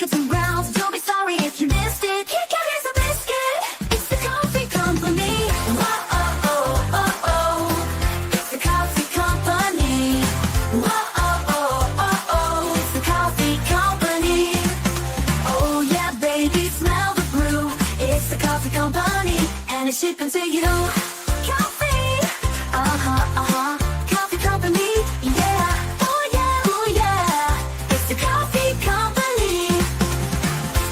it's around, don't be sorry if you missed it. Kit Kat is a biscuit. It's the coffee company. Whoa, oh, oh, oh, oh. It's the coffee company. Whoa, oh, oh, oh, oh. It's the coffee company. Oh yeah, baby, smell the brew. It's the coffee company, and it's shipping to you. Coffee, coffee company, yeah. Oh yeah, it's the coffee company.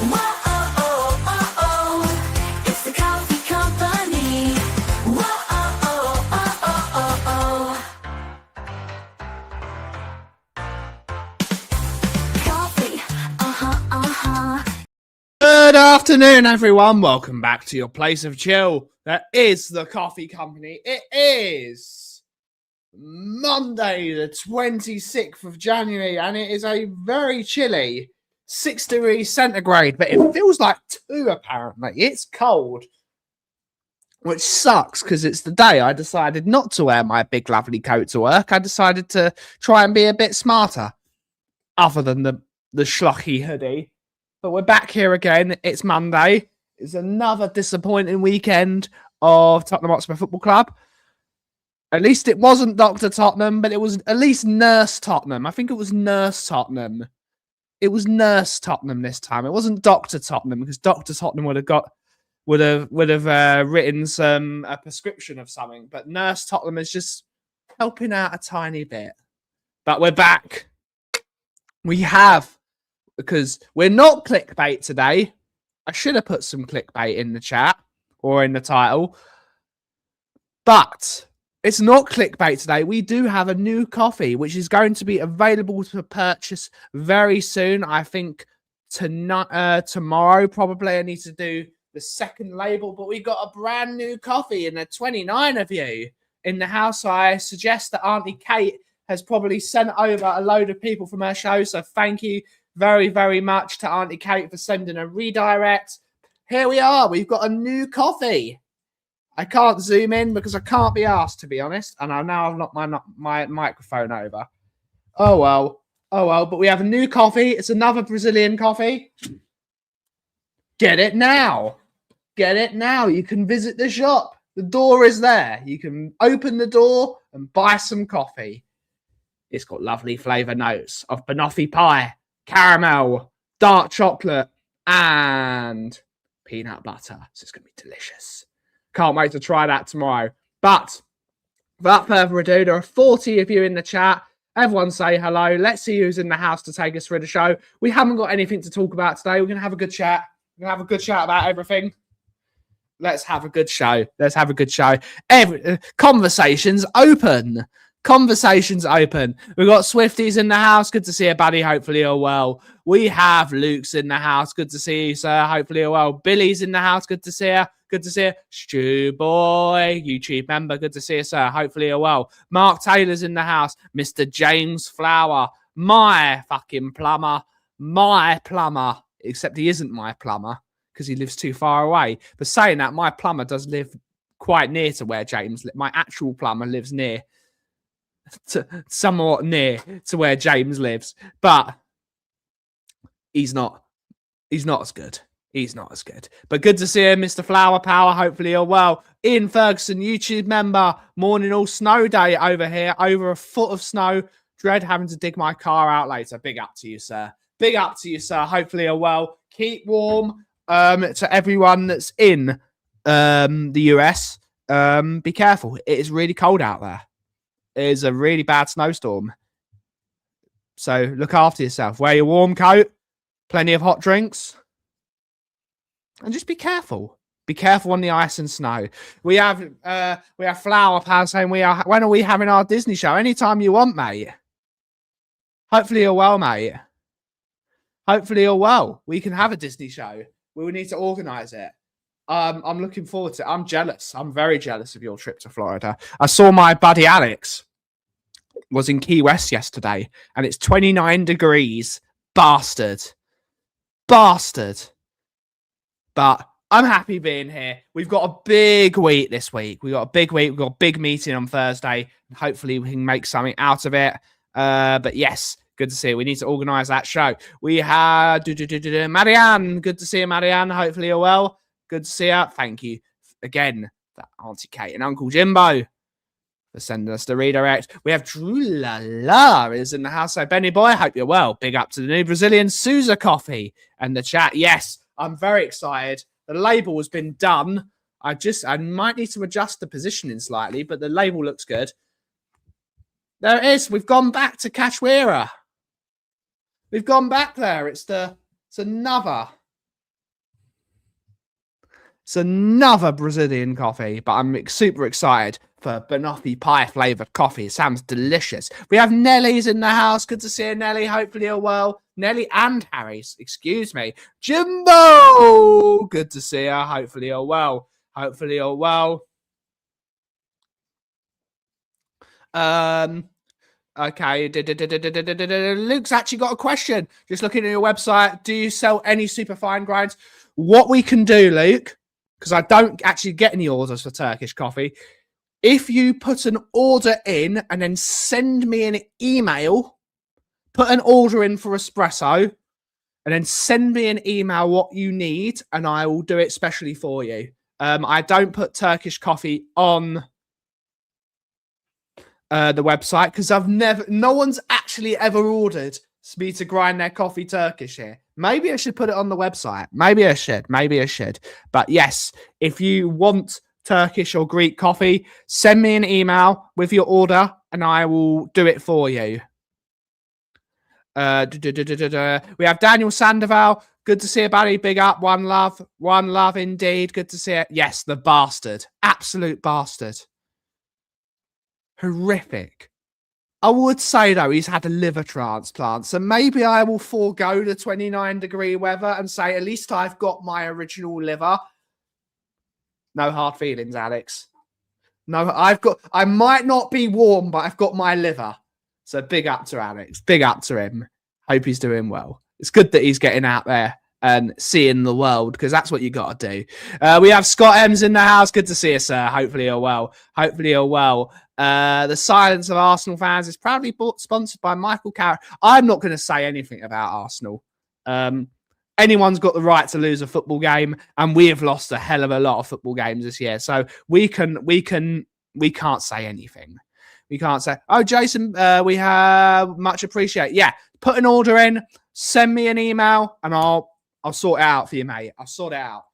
Whoa, oh, oh, oh, oh. It's the coffee company. Whoa, oh, oh, oh, oh, oh, oh. Coffee, Good afternoon, everyone. Welcome back to your place of chill. That is the Coffee Company. It is Monday, the 26th of January, and it is a very chilly 6 degrees centigrade, but it feels like 2 apparently. It's cold, which sucks because it's the day I decided not to wear my big lovely coat to work. I decided to try and be a bit smarter, other than the schlocky hoodie. But we're back here again. It's Monday. It's another disappointing weekend of Tottenham Hotspur Football Club. At least it wasn't Dr. Tottenham, but it was at least Nurse Tottenham. I think it was Nurse Tottenham. It was Nurse Tottenham this time. It wasn't Dr. Tottenham, because Dr. Tottenham would have written a prescription of something. But Nurse Tottenham is just helping out a tiny bit. But we're back. Because we're not clickbait today. I should have put some clickbait in the chat or in the title. But it's not clickbait today. We do have a new coffee, which is going to be available to purchase very soon. I think tomorrow, probably. I need to do the second label. But we got a brand new coffee, and there are 29 of you in the house. So I suggest that Auntie Kate has probably sent over a load of people from her show. So thank you very, very much to Auntie Kate for sending a redirect. Here we are. We've got a new coffee. I can't zoom in because I can't be asked, to be honest. And I've knocked my microphone over. Oh, well. But we have a new coffee. It's another Brazilian coffee. Get it now. Get it now. You can visit the shop. The door is there. You can open the door and buy some coffee. It's got lovely flavour notes of banoffee pie, caramel, dark chocolate, and peanut butter. So it's going to be delicious. Can't wait to try that tomorrow. But without further ado, there are 40 of you in the chat. Everyone say hello. Let's see who's in the house to take us through the show. We haven't got anything to talk about today. We're going to have a good chat. We're going to have a good chat about everything. Let's have a good show. Let's have a good show. Conversations open. Conversations open. We've got Swifties in the house. Good to see you, buddy. Hopefully you're well. We have Luke's in the house. Good to see you, sir. Hopefully you're well. Billy's in the house. Good to see you. Good to see you. Stu Boy, YouTube member. Good to see you, sir. Hopefully you're well. Mark Taylor's in the house. Mr. James Flower. My fucking plumber. My plumber. Except he isn't my plumber because he lives too far away. But saying that, my plumber does live quite near to where James lives. My actual plumber lives somewhat near to where James lives, but he's not as good. He's not as good. But good to see him, Mr. Flower Power. Hopefully you're well. Ian Ferguson, YouTube member. Morning all snow day over here. Over a foot of snow. Dread having to dig my car out later. Big up to you, sir. Big up to you, sir. Hopefully you're well. Keep warm. To everyone that's in the US, be careful. It is really cold out there. It is a really bad snowstorm. So look after yourself. Wear your warm coat. Plenty of hot drinks. And just be careful. Be careful on the ice and snow. We have Flower Power saying when are we having our Disney show? Anytime you want, mate. Hopefully you're well, mate. Hopefully you're well. We can have a Disney show. We will need to organise it. I'm looking forward to it. I'm jealous. I'm very jealous of your trip to Florida. I saw my buddy Alex was in Key West yesterday, and it's 29 degrees. Bastard. But I'm happy being here. We've got a big week this week. We've got a big meeting on Thursday. Hopefully we can make something out of it. But yes, Good to see you. We need to organise that show. We have Marianne. Good to see you, Marianne. Hopefully you're well. Good to see you. Thank you again, Auntie Kate and Uncle Jimbo, for sending us the redirect. We have Drew Lala is in the house. So Benny boy, hope you're well. Big up to the new Brazilian Souza coffee and the chat. Yes, I'm very excited. The label has been done. I might need to adjust the positioning slightly, but the label looks good. There it is. We've gone back to Cachoeira. We've gone back there. It's another Brazilian coffee, but I'm super excited for banoffee pie flavoured coffee. It sounds delicious. We have Nelly's in the house. Good to see you, Nelly. Hopefully you're well. Nelly and Harry's, excuse me. Jimbo! Good to see you. Hopefully you're well. Hopefully you're well. Okay. Luke's actually got a question. Just looking at your website. Do you sell any super fine grinds? What we can do, Luke, because I don't actually get any orders for Turkish coffee. If you put an order in and then send me an email, put an order in for espresso, and then send me an email what you need, and I will do it specially for you. I don't put Turkish coffee on the website because no one's actually ever ordered me to grind their coffee Turkish here. Maybe I should put it on the website. Maybe I should. But yes, if you want Turkish or Greek coffee, send me an email with your order and I will do it for you. We have Daniel Sandoval. Good to see you, buddy. Big up. One love indeed. Good to see it. Yes, the bastard. Absolute bastard. Horrific. I would say, though, he's had a liver transplant, so maybe I will forego the 29-degree weather and say, at least I've got my original liver. No hard feelings, Alex. No, I might not be warm, but I've got my liver. So big up to Alex. Big up to him. Hope he's doing well. It's good that he's getting out there and seeing the world, because that's what you got to do. We have Scott Ems in the house. Good to see you, sir. Hopefully you're well. The silence of Arsenal fans is proudly sponsored by Michael Carrick. I'm not going to say anything about Arsenal. Anyone's got the right to lose a football game, and we have lost a hell of a lot of football games this year. So we can't say anything. We can't say, oh, Jason, we have much appreciate. Yeah, put an order in, send me an email, and I'll sort it out for you, mate. I'll sort it out.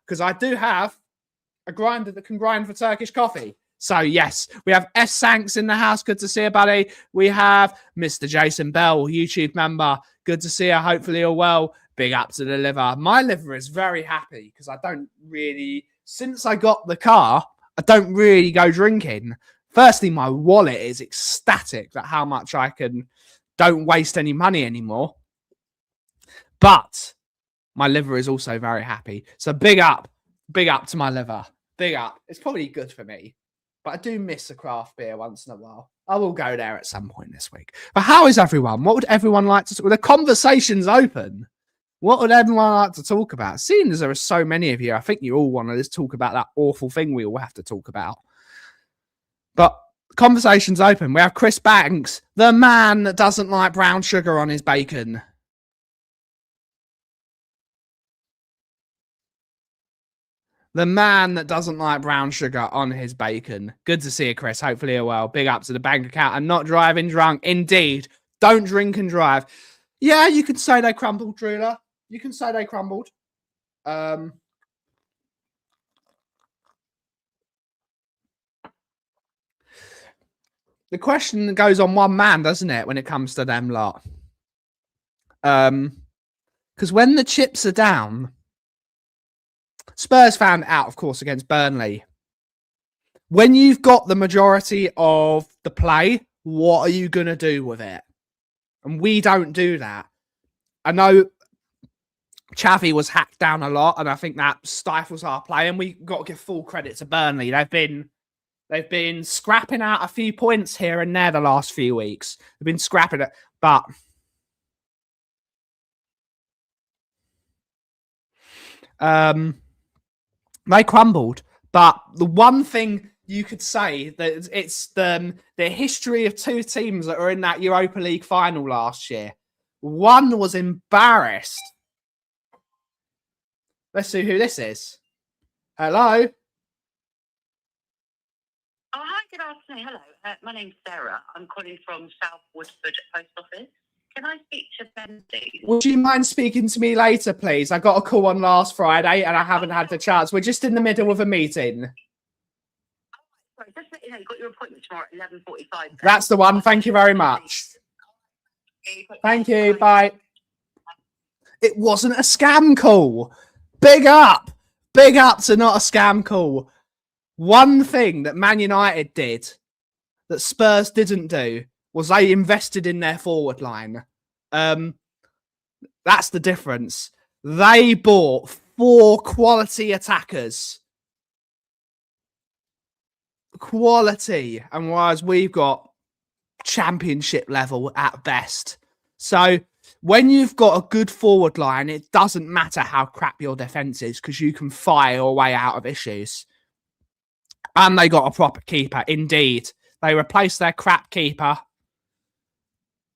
Because I do have a grinder that can grind for Turkish coffee. So, yes, we have S. Sanks in the house. Good to see you, buddy. We have Mr. Jason Bell, YouTube member. Good to see you. Hopefully you're well. Big up to the liver. My liver is very happy because I don't really, since I got the car, I don't really go drinking. Firstly, my wallet is ecstatic at how much don't waste any money anymore. But my liver is also very happy. So big up to my liver. Big up. It's probably good for me. But I do miss a craft beer once in a while. I will go there at some point this week. But how is everyone? What would everyone like to talk? The conversation's open. What would everyone like to talk about? Seeing as there are so many of you, I think you all want to just talk about that awful thing we all have to talk about. But conversation's open. We have Chris Banks, the man that doesn't like brown sugar on his bacon. The man that doesn't like brown sugar on his bacon. Good to see you, Chris. Hopefully you're well. Big up to the bank account and not driving drunk. Indeed. Don't drink and drive. Yeah, you could say they crumbled, Drula. You can say they crumbled. The question goes on one man, doesn't it, when it comes to them lot? Because when the chips are down, Spurs found out, of course, against Burnley. When you've got the majority of the play, what are you going to do with it? And we don't do that. I know Xavi was hacked down a lot, and I think that stifles our play, and we got to give full credit to Burnley. They've been scrapping out a few points here and there the last few weeks. They've been scrapping it, but they crumbled. But the one thing you could say that it's the history of two teams that were in that Europa League final last year. One was embarrassed. Let's see who this is. Hello. Oh, hi, good afternoon. Hello. My name's Sarah. I'm calling from South Woodford Post Office. Can I speak to Ben, please? Would you mind speaking to me later, please? I got a call on last Friday and I haven't had the chance. We're just in the middle of a meeting. Sorry, just let you know, you've got your appointment tomorrow at 11:45. That's the one. Thank you very much. Thank you. Bye. It wasn't a scam call. Big up. Big up to not a scam call. One thing that Man United did that Spurs didn't do was they invested in their forward line. That's the difference. They bought 4 quality attackers. Quality. And whereas we've got championship level at best. So when you've got a good forward line, it doesn't matter how crap your defense is because you can fire your way out of issues. And they got a proper keeper. Indeed. They replaced their crap keeper.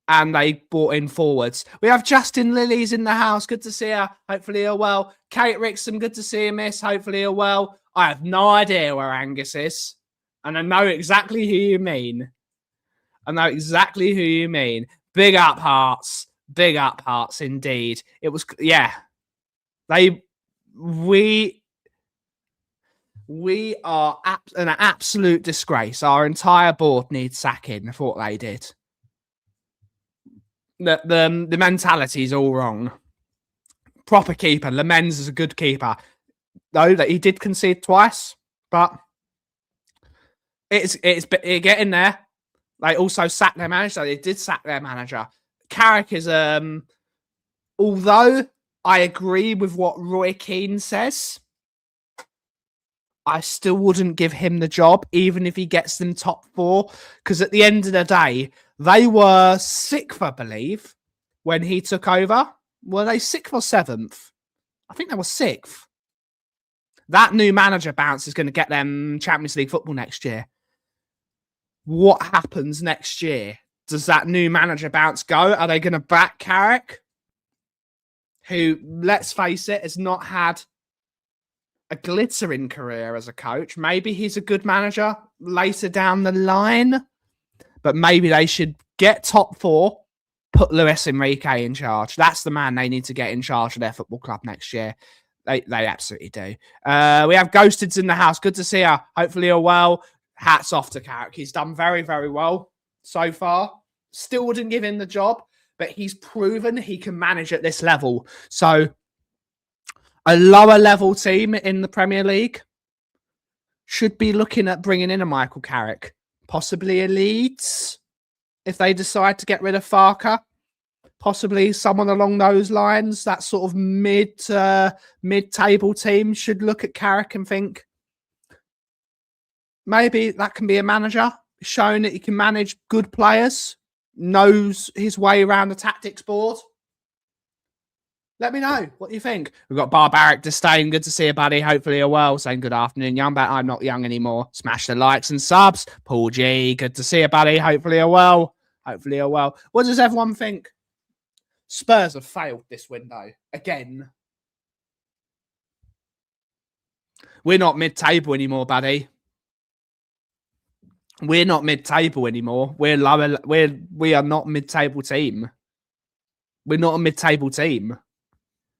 And they brought in forwards. We have Justin Lillies in the house. Good to see her. Hopefully you're well. Kate Rickson, good to see you, miss. Hopefully you're well. I have no idea where Angus is. And I know exactly who you mean. I know exactly who you mean. Big up, Hearts. Big up, Hearts, indeed. It was, yeah. We are an absolute disgrace. Our entire board needs sacking for what they did. The mentality is all wrong. Proper keeper. Lamens is a good keeper. Though that he did concede twice, but it's getting there. They also sacked their manager. They did sack their manager. Carrick is although I agree with what Roy Keane says, I still wouldn't give him the job, even if he gets them top 4. Because at the end of the day, they were 6th, I believe, when he took over. Were they 6th or 7th? I think they were 6th. That new manager bounce is going to get them Champions League football next year. What happens next year? Does that new manager bounce go? Are they going to back Carrick? Who, let's face it, has not had a glittering career as a coach. Maybe he's a good manager later down the line. But maybe they should get top 4, put Luis Enrique in charge. That's the man they need to get in charge of their football club next year. They absolutely do. We have Ghosteds in the house. Good to see her. Hopefully you're well. Hats off to Carrick. He's done very, very well so far. Still wouldn't give him the job, but he's proven he can manage at this level. So a lower level team in the Premier League should be looking at bringing in a Michael Carrick. Possibly a Leeds, if they decide to get rid of Farker. Possibly someone along those lines. That sort of mid-table team should look at Carrick and think, maybe that can be a manager. Showing that he can manage good players. Knows his way around the tactics board. Let me know. What do you think? We've got Barbaric Disdain. Good to see you, buddy. Hopefully you're well. Saying good afternoon, young, but I'm not young anymore. Smash the likes and subs. Paul G. Good to see you, buddy. Hopefully you're well. Hopefully you're well. What does everyone think? Spurs have failed this window. Again. We're not mid-table anymore, buddy. We're not mid-table anymore. We're lower. We are not mid-table team. We're not a mid-table team.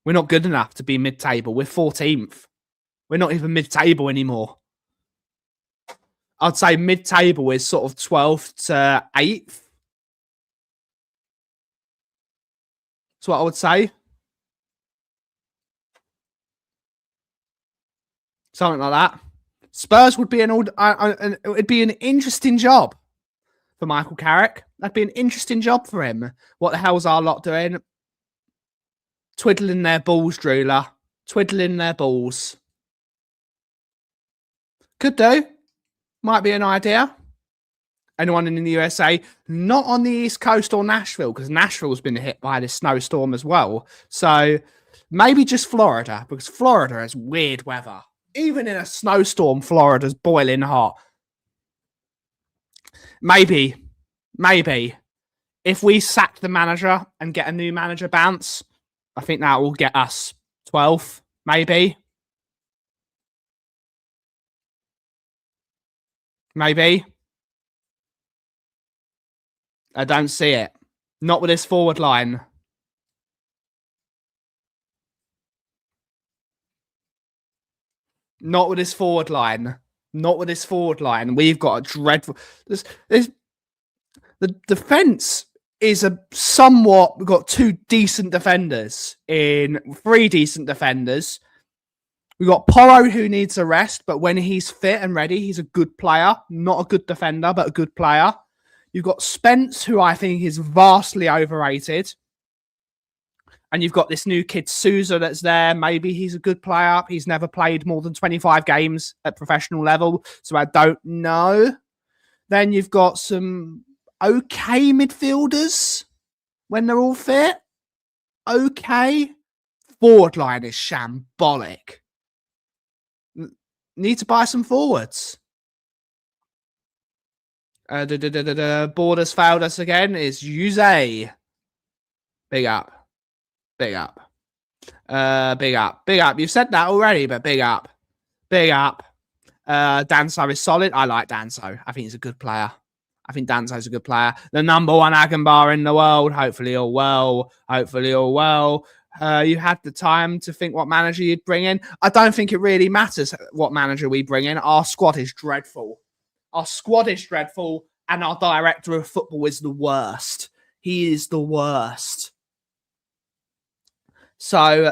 We're not good enough to be mid-table. We're 14th. We're not even mid-table anymore. I'd say mid-table is sort of 12th to 8th. That's what I would say. Something like that. Spurs would be it'd be an interesting job for Michael Carrick. That'd be an interesting job for him. What the hell's our lot doing? Twiddling their balls, Drooler. Twiddling their balls. Could do. Might be an idea. Anyone in the USA? Not on the East Coast or Nashville, because Nashville's been hit by this snowstorm as well. So maybe just Florida, because Florida has weird weather. Even in a snowstorm, Florida's boiling hot. Maybe. If we sack the manager and get a new manager bounce, I think that will get us 12th, maybe. Maybe. I don't see it. Not with this forward line. Not with this forward line. We've got a dreadful... The defence is we've got three decent defenders. We've got Porro, who needs a rest, but when he's fit and ready, he's a good player. Not a good defender, but a good player. You've got Spence, who I think is vastly overrated. And you've got this new kid, Sousa, that's there. Maybe he's a good player. He's never played more than 25 games at professional level, so I don't know. Then you've got some okay midfielders when they're all fit. Okay. Forward line is shambolic. Need to buy some forwards. Borders failed us again. Is Jose. Big up. You've said that already, but big up. Danso is solid. I like Danso. I think he's a good player. Danso's a good player. The number one Agenbar in the world. Hopefully all well. You had the time to think what manager you'd bring in. I don't think it really matters what manager we bring in. Our squad is dreadful. And our director of football is the worst. He is the worst. So,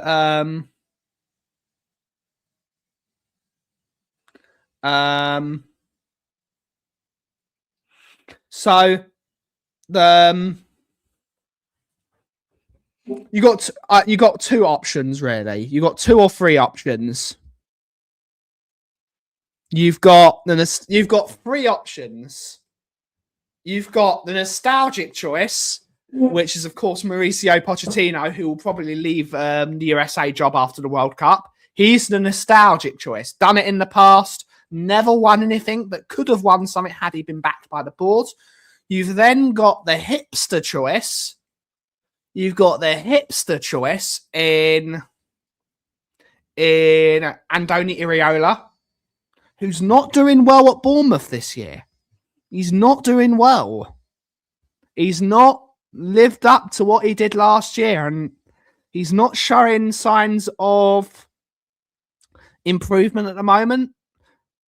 you got two options really. You got two or three options. You've got three options. You've got the nostalgic choice, which is, of course, Mauricio Pochettino, who will probably leave the USA job after the World Cup. He's the nostalgic choice. Done it in the past, never won anything, but could have won something had he been backed by the board. You've then got the hipster choice. In Andoni Iraola, who's not doing well at Bournemouth this year. He's not doing well. He's not lived up to what he did last year, and he's not showing signs of improvement at the moment.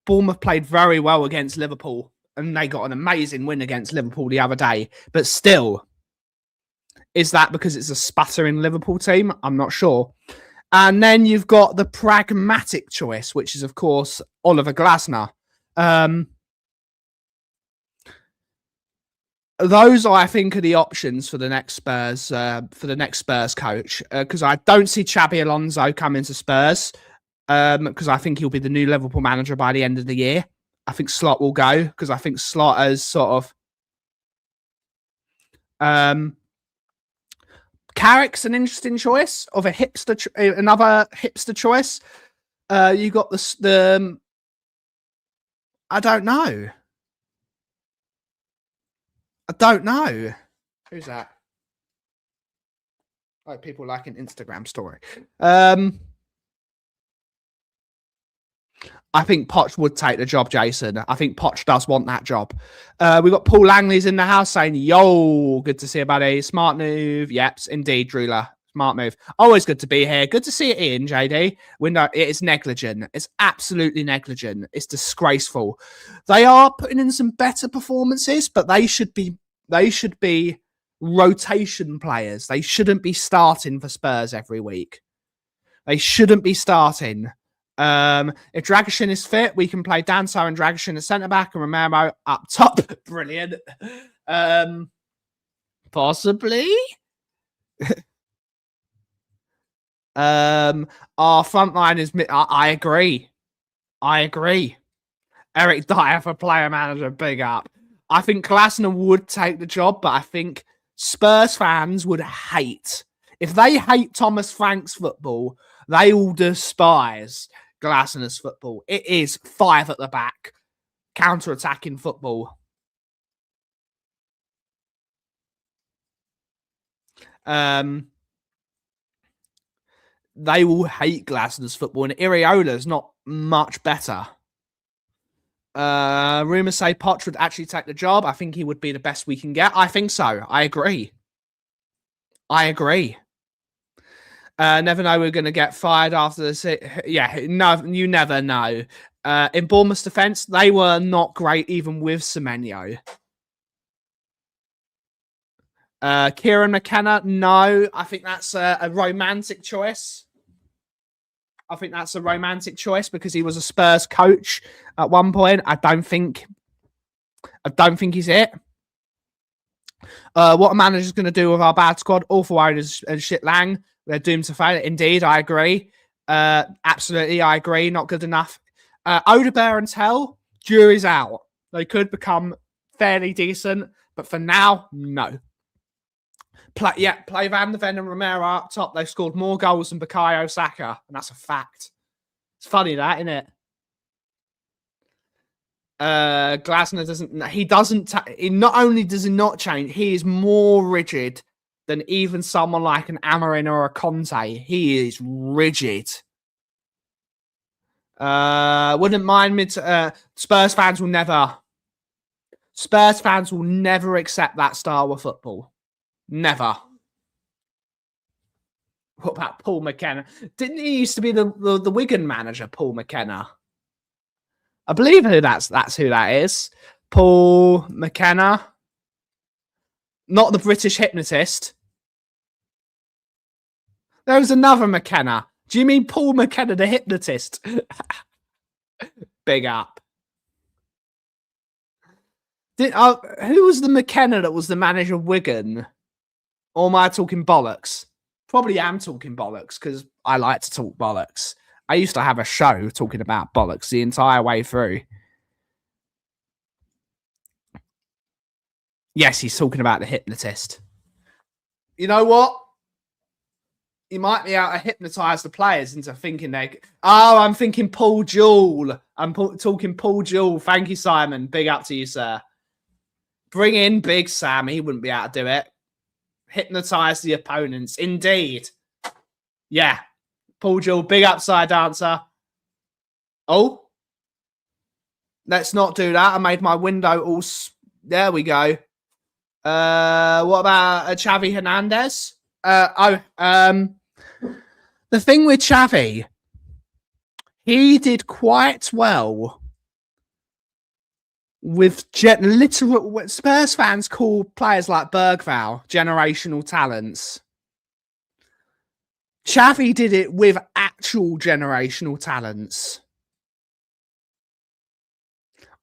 Bournemouth played very well against Liverpool, and they got an amazing win against Liverpool the other day. But still, is that because it's a sputtering Liverpool team? I'm not sure. And then you've got the pragmatic choice, which is, of course, Oliver Glasner. Those, I think, are the options for the next Spurs coach. Because I don't see Xabi Alonso coming to Spurs. Because I think he'll be the new Liverpool manager by the end of the year. I think Slot will go because I think Slot has sort of. Carrick's an interesting choice of another hipster choice. You got the. I don't know. Who's that? Like people like an Instagram story. I think Poch would take the job, Jason. I think Poch does want that job. We've got Paul Langley's in the house saying, yo, good to see you, buddy. Smart move. Yep, indeed, Drula. Smart move. Always good to be here. Good to see it in, JD. Window, it is negligent. It's absolutely negligent. It's disgraceful. They are putting in some better performances, but they should be rotation players. They shouldn't be starting for Spurs every week. They shouldn't be starting. If Dragishin is fit, we can play Danso and Dragishin as centre-back and Romero up top. Brilliant. Possibly. Our front line is... I agree. Eric Dyer for player manager, big up. I think Glasner would take the job, but I think Spurs fans would hate. If they hate Thomas Frank's football, they will despise Glasner's football. It is 5 at the back, counter-attacking football. They will hate Glasnow's football, and Iriola's not much better. Rumours say Poch would actually take the job. I think he would be the best we can get. I think so. I agree. Never know we're going to get fired after this. Yeah, no, you never know. In Bournemouth's defence, they were not great even with Semenyo. Kieran McKenna, no. I think that's a romantic choice. Because he was a Spurs coach at one point. I don't think he's it. What a manager's going to do with our bad squad, awful owners and shit lang. They're doomed to fail. Indeed, I agree. Absolutely, I agree. Not good enough. Odebear and Tell, jury's out. They could become fairly decent, but for now, no. Play Van de Ven and Romero up top. They've scored more goals than Bukayo Saka, and that's a fact. It's funny that, isn't it? Glasner he not only does he not change, he is more rigid than even someone like an Amarin or a Conte. He is rigid. Wouldn't mind Spurs fans will never accept that style of football. Never. What about Paul McKenna? Didn't he used to be the Wigan manager, Paul McKenna? I believe that's who that is. Paul McKenna. Not the British hypnotist. There was another McKenna. Do you mean Paul McKenna, the hypnotist? Big up. Who was the McKenna that was the manager of Wigan? Or am I talking bollocks? Probably am talking bollocks because I like to talk bollocks. I used to have a show talking about bollocks the entire way through. Yes, he's talking about the hypnotist. You know what? He might be able to hypnotize the players into thinking I'm thinking Paul Jewell. I'm talking Paul Jewell. Thank you, Simon. Big up to you, sir. Bring in Big Sam. He wouldn't be able to do it. Hypnotize the opponents. Indeed. Yeah. Paul Jewell, big upside dancer. Oh. Let's not do that. I made my window all... There we go. What about Xavi Hernandez? The thing with Xavi, he did quite well with literal... Spurs fans call players like Bergvall generational talents. Xavi did it with actual generational talents.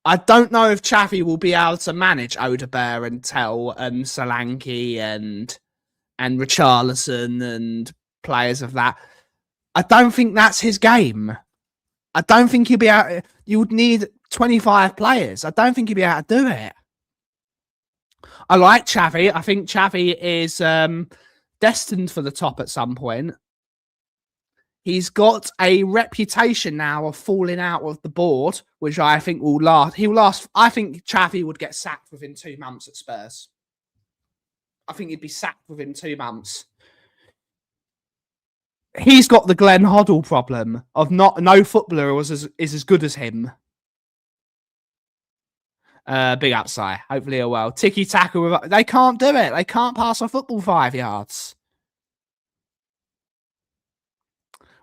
I don't know if Xavi will be able to manage Odebear and Tell and Solanke and Richarlison and players of that. I don't think that's his game. I don't think he'll be able... You would need 25 players. I don't think he'll be able to do it. I like Xavi. I think Xavi is destined for the top at some point. He's got a reputation now of falling out of the board, which I think will last. He'll last. I think Xavi would get sacked within 2 months at Spurs. I think he'd be sacked within 2 months. He's got the Glenn Hoddle problem of no footballer is as good as him. Big upside. Hopefully a well. Tiki taka. They can't do it. They can't pass a football 5 yards.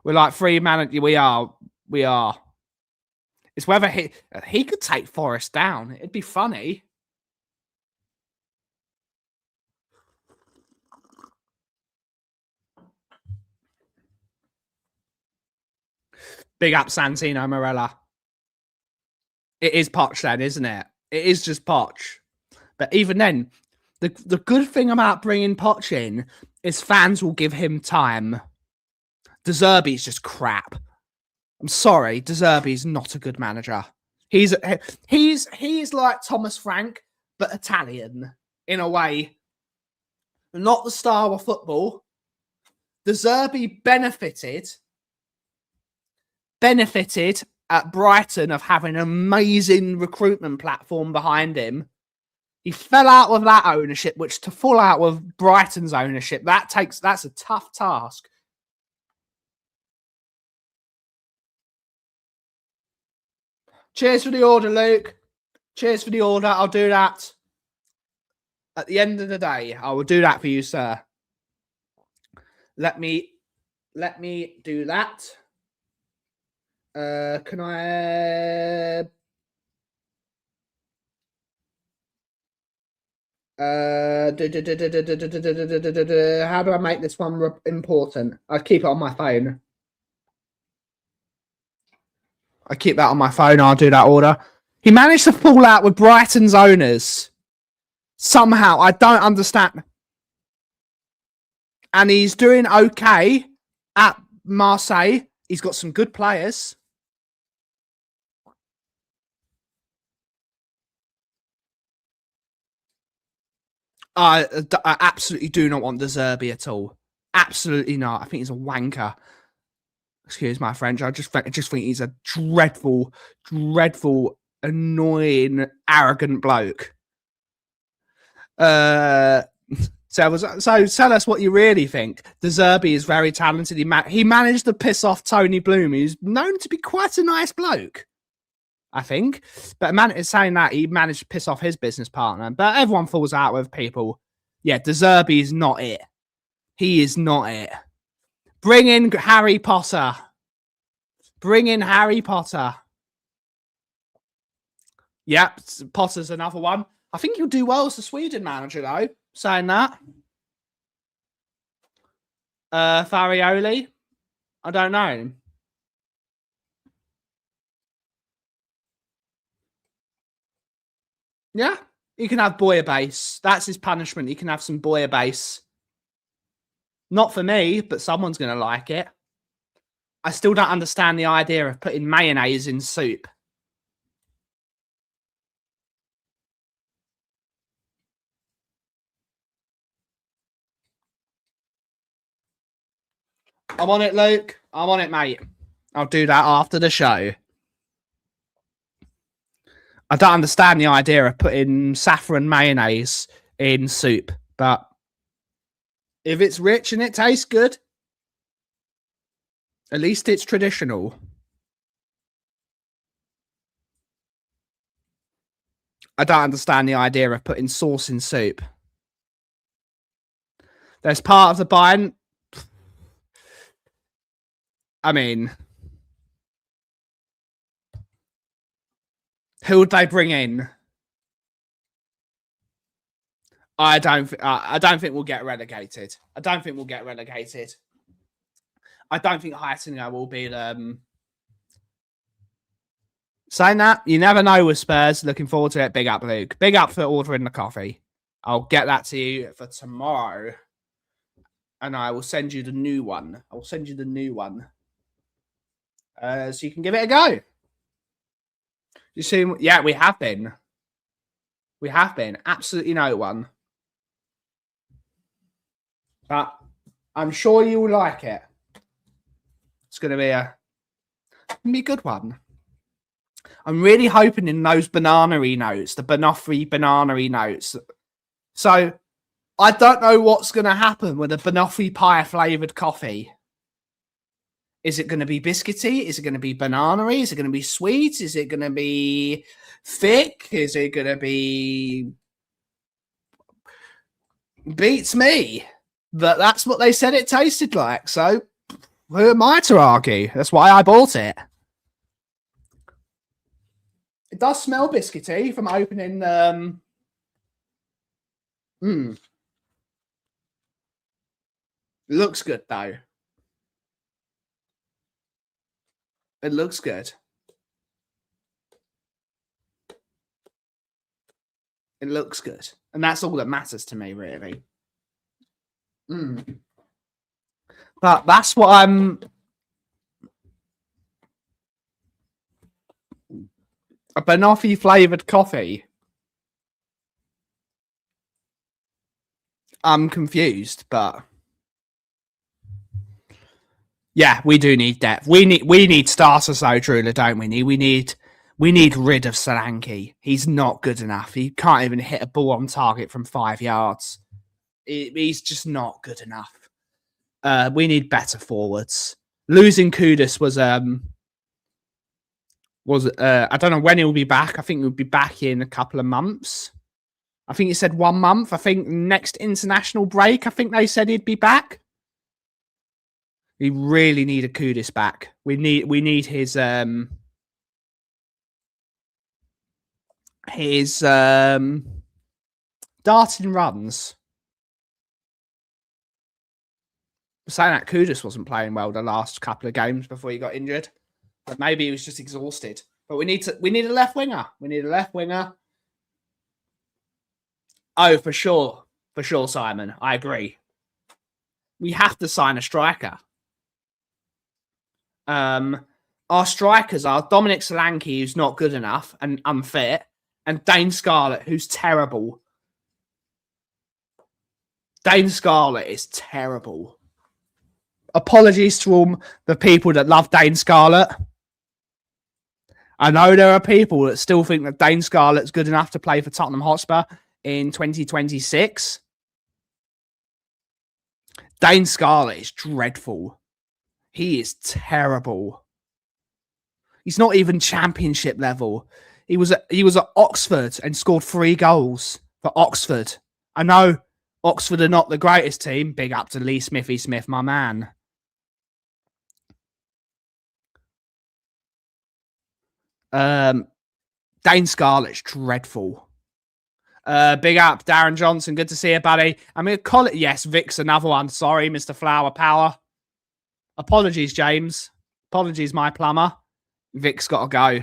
We're like free man. We are. It's whether he could take Forest down. It'd be funny. Big up Santino Morella. It is Poch then, isn't it? It is just Poch. But even then, the good thing about bringing Poch in is fans will give him time. De Zerbi's just crap. I'm sorry, De Zerbi's not a good manager. He's like Thomas Frank, but Italian in a way. Not the style of football. De Zerbi benefited at Brighton of having an amazing recruitment platform behind him. He fell out with that ownership, which to fall out with Brighton's ownership, that's a tough task. Cheers for the order, Luke. Cheers for the order. I'll do that. At the end of the day, I will do that for you, sir. Let me do that. Can I? How do I make this one important? I keep it on my phone. I keep that on my phone. I'll do that order. He managed to fall out with Brighton's owners. Somehow, I don't understand. And he's doing okay at Marseille. He's got some good players. I absolutely do not want De Zerbi at all. Absolutely not. I think he's a wanker. Excuse my French. I just think he's a dreadful, annoying, arrogant bloke. So tell us what you really think. De Zerbi is very talented. He managed to piss off Tony Bloom, who's known to be quite a nice bloke, I think. But man is saying that he managed to piss off his business partner. But everyone falls out with people. Yeah, De Zerbi is not it. He is not it. Bring in Harry Potter. Bring in Harry Potter. Yep, Potter's another one. I think he'll do well as the Sweden manager, though. Saying that. Farioli? I don't know. Yeah, he can have Bouillabaisse. That's his punishment. He can have some Bouillabaisse. Not for me, but someone's going to like it. I still don't understand the idea of putting mayonnaise in soup. I'm on it, Luke. I'm on it, mate. I'll do that after the show. I don't understand the idea of putting saffron mayonnaise in soup, but if it's rich and it tastes good, at least it's traditional. I don't understand the idea of putting sauce in soup. There's part of the Bayern. I mean, who would they bring in? I don't think we'll get relegated. I don't think Heitinger will be saying that. You never know with Spurs. Looking forward to it. Big up, Luke. Big up for ordering the coffee. I'll get that to you for tomorrow. And I will send you the new one. So you can give it a go. You see, yeah, we have been. Absolutely no one. But I'm sure you will like it. It's going to be a good one. I'm really hoping in those banana-y notes, the banoffee banana-y notes. So I don't know what's going to happen with a banoffee pie flavoured coffee. Is it going to be biscuity? Is it going to be banana-y? Is it going to be sweet? Is it going to be thick? Is it going to be... Beats me. But that's what they said it tasted like. So who am I to argue? That's why I bought it. It does smell biscuity from opening... It looks good, though. It looks good. It looks good. And that's all that matters to me, really. But that's what I'm... A banoffee flavoured coffee. I'm confused, but... Yeah, we do need depth. We need starters though, Drula, don't we? We We need rid of Solanke. He's not good enough. He can't even hit a ball on target from 5 yards. He's just not good enough. We need better forwards. Losing Kudus was I don't know when he'll be back. I think he'll be back in a couple of months. I think he said 1 month. I think next international break, I think they said he'd be back. We really need a Kudus back. We need his darting runs. Saying that Kudus wasn't playing well the last couple of games before he got injured, but maybe he was just exhausted. But we need a left winger. We need a left winger. Oh, for sure, Simon. I agree. We have to sign a striker. Our strikers are Dominic Solanke, who's not good enough and unfit, and Dane Scarlett, who's terrible. Dane Scarlett is terrible. Apologies to all the people that love Dane Scarlett. I know there are people that still think that Dane Scarlett's good enough to play for Tottenham Hotspur in 2026. Dane Scarlett is dreadful. He is terrible. He's not even championship level. He was at Oxford and scored 3 goals for Oxford. I know Oxford are not the greatest team. Big up to Lee Smithy Smith, my man. Dane Scarlett's dreadful. Big up, Darren Johnson. Good to see you, buddy. I mean, call it. Yes, Vic's another one. Sorry, Mr. Flower Power. Apologies, James. Apologies, my plumber. Vic's got to go.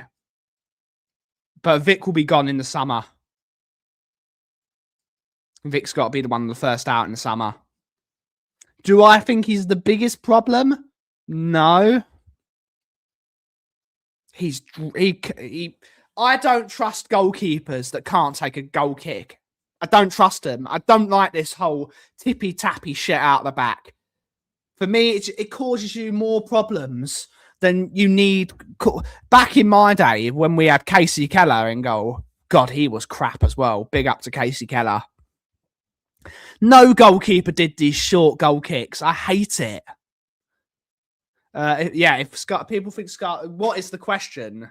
But Vic will be gone in the summer. Vic's got to be the one of the first out in the summer. Do I think he's the biggest problem? No. I don't trust goalkeepers that can't take a goal kick. I don't trust them. I don't like this whole tippy-tappy shit out the back. For me, it causes you more problems than you need. Back in my day, when we had Casey Keller in goal, God, he was crap as well. Big up to Casey Keller. No goalkeeper did these short goal kicks. I hate it. Yeah, if Scott, people think Scott, what is the question?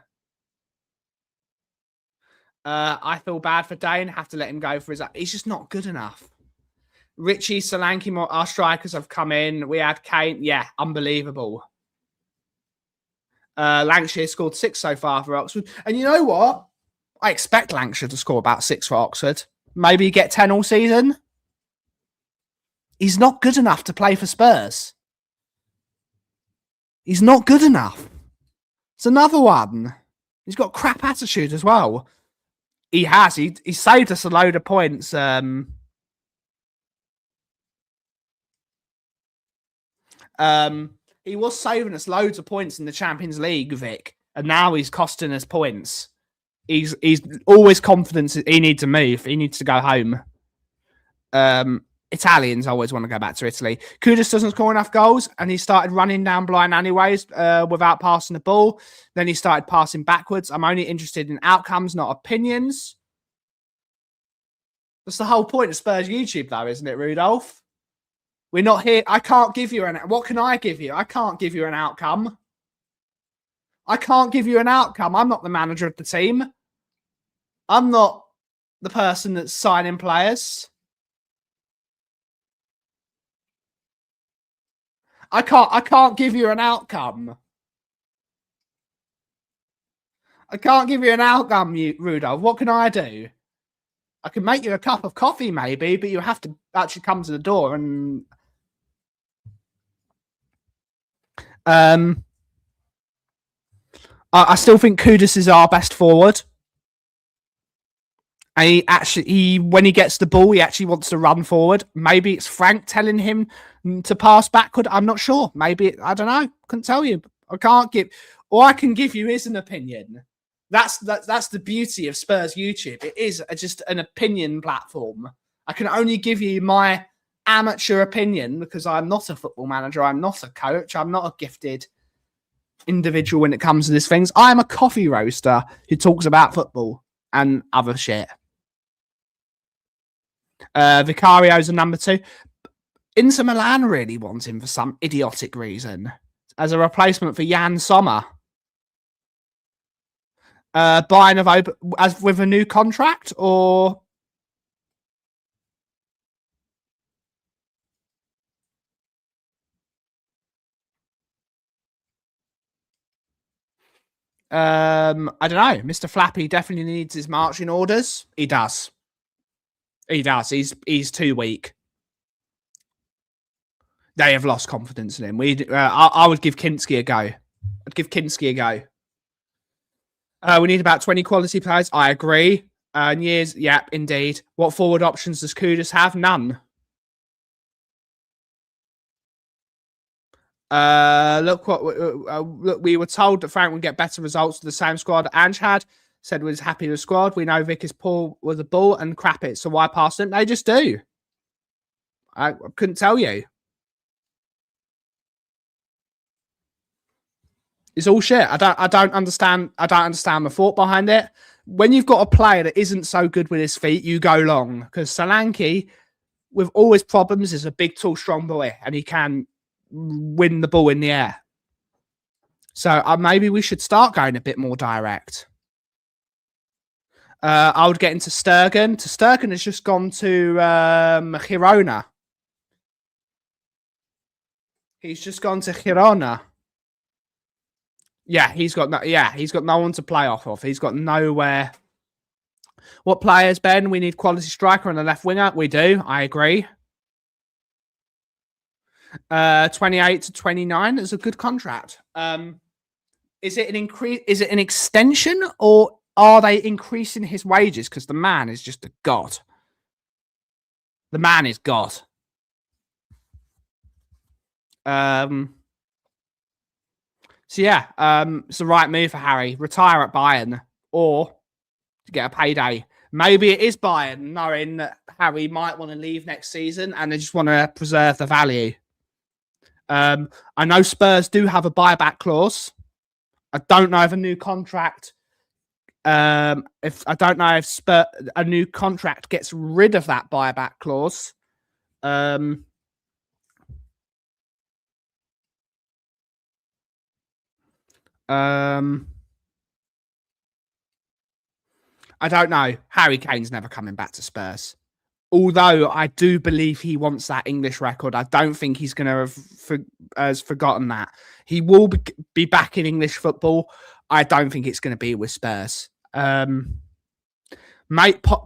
I feel bad for Dane. Have to let him go for his. He's just not good enough. Richie, Solanke, our strikers have come in. We had Kane. Yeah, unbelievable. Lancashire scored 6 so far for Oxford. And you know what? I expect Lancashire to score about 6 for Oxford. Maybe get 10 all season. He's not good enough to play for Spurs. He's not good enough. It's another one. He's got crap attitude as well. He has. He saved us a load of points. He was saving us loads of points in the Champions League, Vic, and now he's costing us points. He's always confident he needs to move. He needs to go home. Italians always want to go back to Italy. Kudus doesn't score enough goals, and he started running down blind anyways without passing the ball. Then he started passing backwards. I'm only interested in outcomes, not opinions. That's the whole point of Spurs YouTube, though, isn't it, Rudolph? We're not here. I can't give you an... What can I give you? I can't give you an outcome. I can't give you an outcome. I'm not the manager of the team. I'm not the person that's signing players. I can't give you an outcome. I can't give you an outcome, Rudolph. What can I do? I can make you a cup of coffee, maybe, but you have to actually come to the door and... I still think Kudus is our best forward. And when he gets the ball, he actually wants to run forward. Maybe it's Frank telling him to pass backward. I'm not sure. Maybe, I don't know. Couldn't tell you. I can't give... All I can give you is an opinion. That's the beauty of Spurs YouTube. It is just an opinion platform. I can only give you my amateur opinion because I'm not a football manager. I'm not a coach. I'm not a gifted individual when it comes to these things. I am a coffee roaster who talks about football and other shit. Vicario's a number 2. Inter Milan really want him for some idiotic reason as a replacement for Jan Sommer. Bayern have open as with a new contract, or I don't know. Mr. Flappy definitely needs his marching orders. He does. He does. He's too weak. They have lost confidence in him. I would give Kinski a go. I'd give Kinski a go. We need about 20 quality players. I agree. Years, yep, indeed. What forward options does Kudus have? None. Look, we were told that Frank would get better results with the same squad Ange had. Said was happy with the squad. We know Vic is poor with the ball and crap it. So why pass it? They just do. I couldn't tell you. It's all shit. I don't understand. I don't understand the thought behind it. When you've got a player that isn't so good with his feet, you go long. Because Solanke, with all his problems, is a big, tall, strong boy, and he can win the ball in the air. So maybe we should start going a bit more direct. I would get into Sturgeon. Sturgeon has just gone to Girona. He's just gone to Girona. Yeah, he's got no one to play off of. He's got nowhere. What players, Ben? We need quality striker on the left winger. We do. I agree. 28 to 29 is a good contract. Is it an increase? Is it an extension, or are they increasing his wages? Because the man is just a god. The man is god. So yeah, it's the right move for Harry. Retire at Bayern or to get a payday. Maybe it is Bayern, knowing that Harry might want to leave next season and they just want to preserve the value. I know Spurs do have a buyback clause. I don't know if a new contract. A new contract gets rid of that buyback clause. I don't know. Harry Kane's never coming back to Spurs. Although I do believe he wants that English record. I don't think he's going to have forgotten that. He will be back in English football. I don't think it's going to be with Spurs.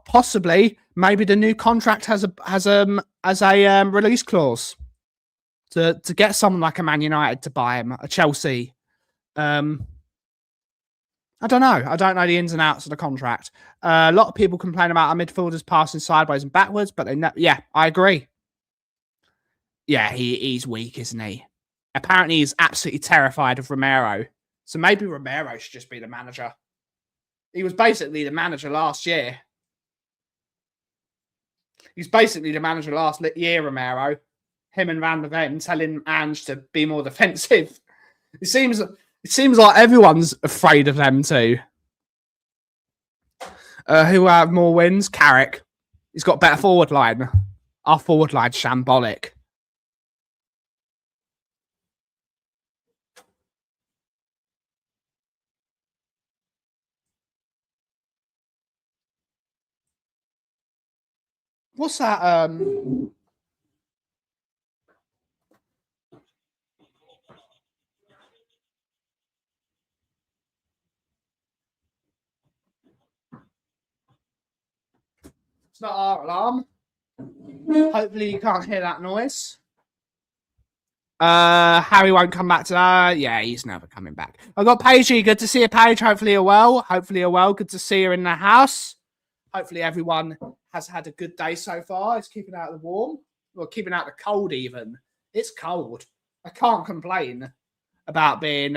Possibly, maybe the new contract has a release clause to get someone like a Man United to buy him, a Chelsea. I don't know. I don't know the ins and outs of the contract. A lot of people complain about our midfielders passing sideways and backwards, but yeah, I agree. Yeah, he's weak, isn't he? Apparently, he's absolutely terrified of Romero. So maybe Romero should just be the manager. He was basically the manager last year. He's basically the manager last year, Romero. Him and Van der Ven telling Ange to be more defensive. It seems like everyone's afraid of them too. Who have more wins? Carrick. He's got better forward line. Our forward line's shambolic. What's that? It's not our alarm. Hopefully you can't hear that noise. Harry won't come back to that. Yeah, he's never coming back. I've got Paigey. Good to see you, Paige. Hopefully you're well. Good to see you in the house. Hopefully everyone has had a good day so far. It's keeping out the warm. Or keeping out the cold even. It's cold. I can't complain about being...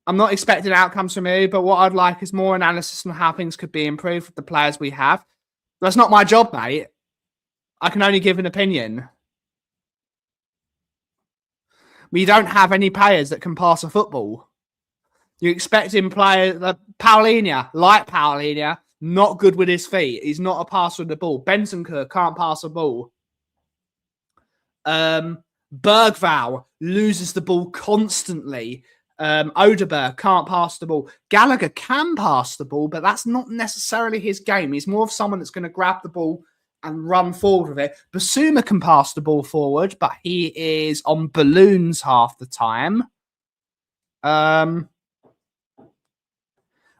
I'm not expecting outcomes from you, but what I'd like is more analysis on how things could be improved with the players we have. That's not my job, mate. I can only give an opinion. We don't have any players that can pass a football. You expect him play Paulinho, like Paulinho, not good with his feet. He's not a passer of the ball. Bentancur can't pass a ball. Bergvall loses the ball constantly. Odeberg can't pass the ball. Gallagher can pass the ball, but that's not necessarily his game. He's more of someone that's going to grab the ball and run forward with it. Basuma can pass the ball forward, but he is on balloons half the time.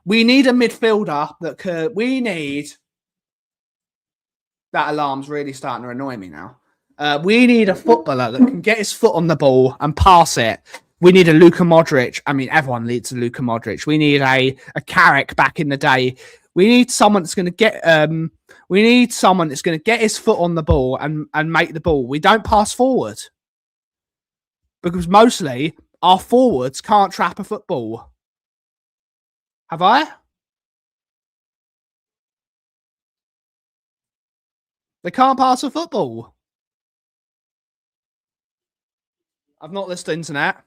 We need a midfielder that could. We need. That alarm's really starting to annoy me now. We need a footballer that can get his foot on the ball and pass it. We need a Luka Modric. I mean, everyone needs a Luka Modric. We need a Carrick back in the day. We need someone that's going to get. We need someone that's going to get his foot on the ball and make the ball. We don't pass forward because mostly our forwards can't trap a football. Have I? They can't pass a football. I've not listened to the internet.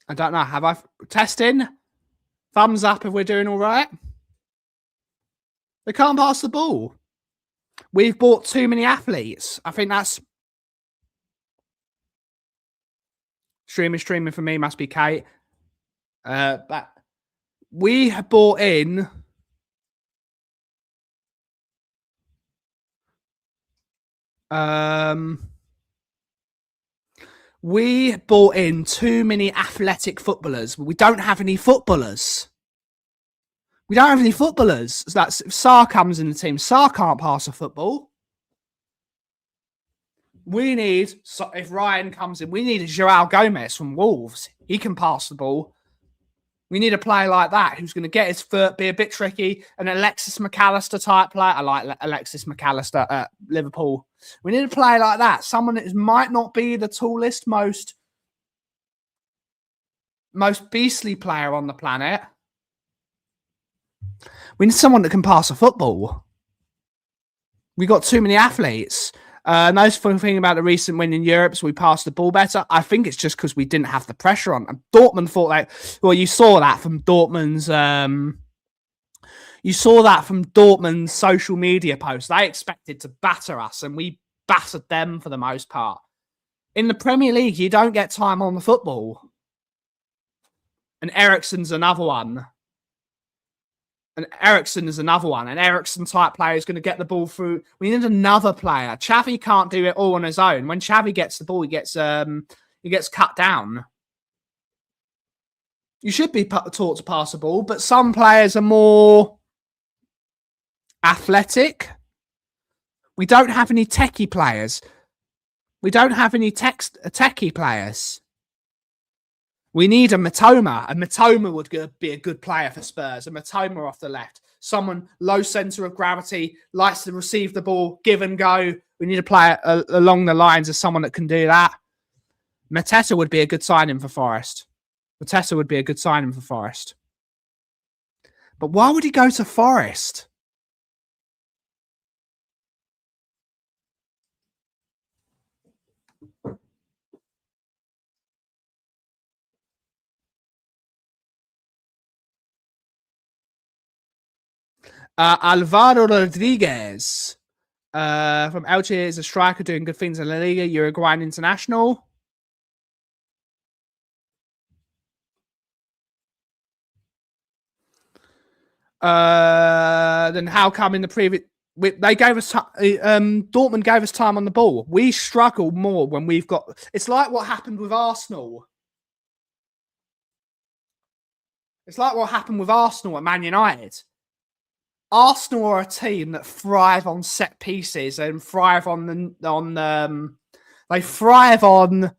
I don't know. Have I testing? Thumbs up if we're doing all right. They can't pass the ball. We've bought too many athletes. I think that's streaming for me must be Kate. But we have bought in we bought in too many athletic footballers. We don't have any footballers. We don't have any footballers. So that's if Sarr comes in the team. Sarr can't pass a football. We need, if Ryan comes in, we need a Joao Gomez from Wolves. He can pass the ball. We need a player like that who's going to get his foot, be a bit tricky, an Alexis McAllister type player. I like Alexis McAllister at Liverpool. We need a player like that. Someone that might not be the tallest, most beastly player on the planet. We need someone that can pass a football. We got too many athletes. Nice fun thing about the recent win in Europe is we passed the ball better. I think it's just because we didn't have the pressure on. And Dortmund thought like, well, you saw that from Dortmund's social media posts. They expected to batter us, and we battered them for the most part. In the Premier League, you don't get time on the football. And Eriksen's another one. And Eriksen is another one. An Eriksen type player is going to get the ball through. We need another player. Xavi can't do it all on his own. When Xavi gets the ball, he gets cut down. You should be taught to pass the ball, but some players are more athletic. We don't have any techie players. We don't have any techie players. We need a Matoma. A Matoma would be a good player for Spurs. A Matoma off the left. Someone low centre of gravity, likes to receive the ball, give and go. We need a player along the lines of someone that can do that. Mateta would be a good signing for Forest. But why would he go to Forest? Alvaro Rodriguez from Elche is a striker doing good things in La Liga, Uruguayan international. Then how come in the previous... They gave us... Dortmund gave us time on the ball. We struggle more when we've got... It's like what happened with Arsenal. It's like what happened with Arsenal at Man United. Arsenal are a team that thrive on set pieces and thrive they thrive on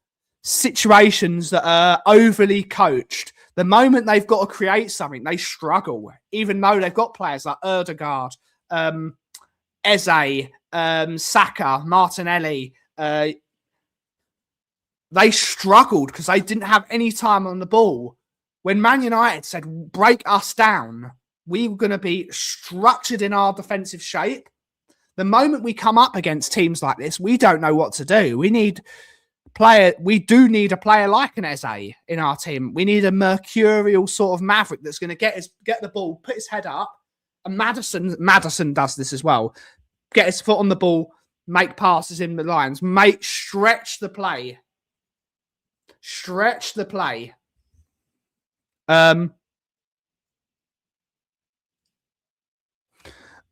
situations that are overly coached. The moment they've got to create something, they struggle, even though they've got players like Erdegaard, Eze, Saka, Martinelli. They struggled because they didn't have any time on the ball. When Man United said, break us down, we were going to be structured in our defensive shape. The moment we come up against teams like this, we don't know what to do. We do need a player like an Eze in our team. We need a mercurial sort of maverick that's going to get the ball, put his head up. And Maddison does this as well. Get his foot on the ball, make passes in the lines, stretch the play. Stretch the play.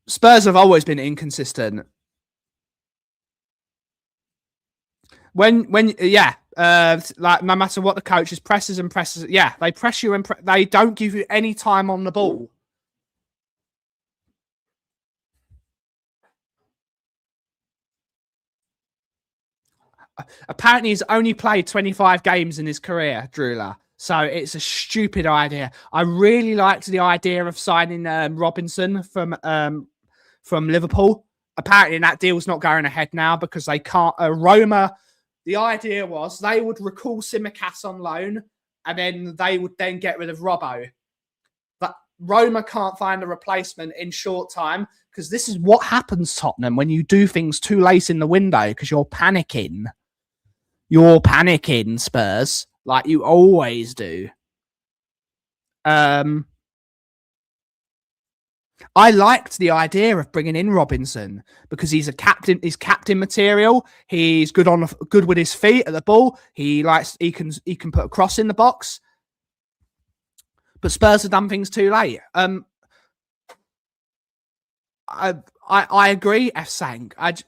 Spurs have always been inconsistent. Like no matter what the coaches presses, yeah, they press you and they don't give you any time on the ball. Apparently, he's only played 25 games in his career, Drula. So it's a stupid idea. I really liked the idea of signing Robinson from Liverpool. Apparently, that deal's not going ahead now because they can't. Roma. The idea was they would recall Tsimikas on loan, and then they would then get rid of Robbo. But Roma can't find a replacement in short time because this is what happens, Tottenham, when you do things too late in the window because you're panicking. You're panicking, Spurs, like you always do. I liked the idea of bringing in Robinson because he's a captain. He's captain material. He's good with his feet at the ball. He can put a cross in the box. But Spurs have done things too late. I agree, F. Sang. I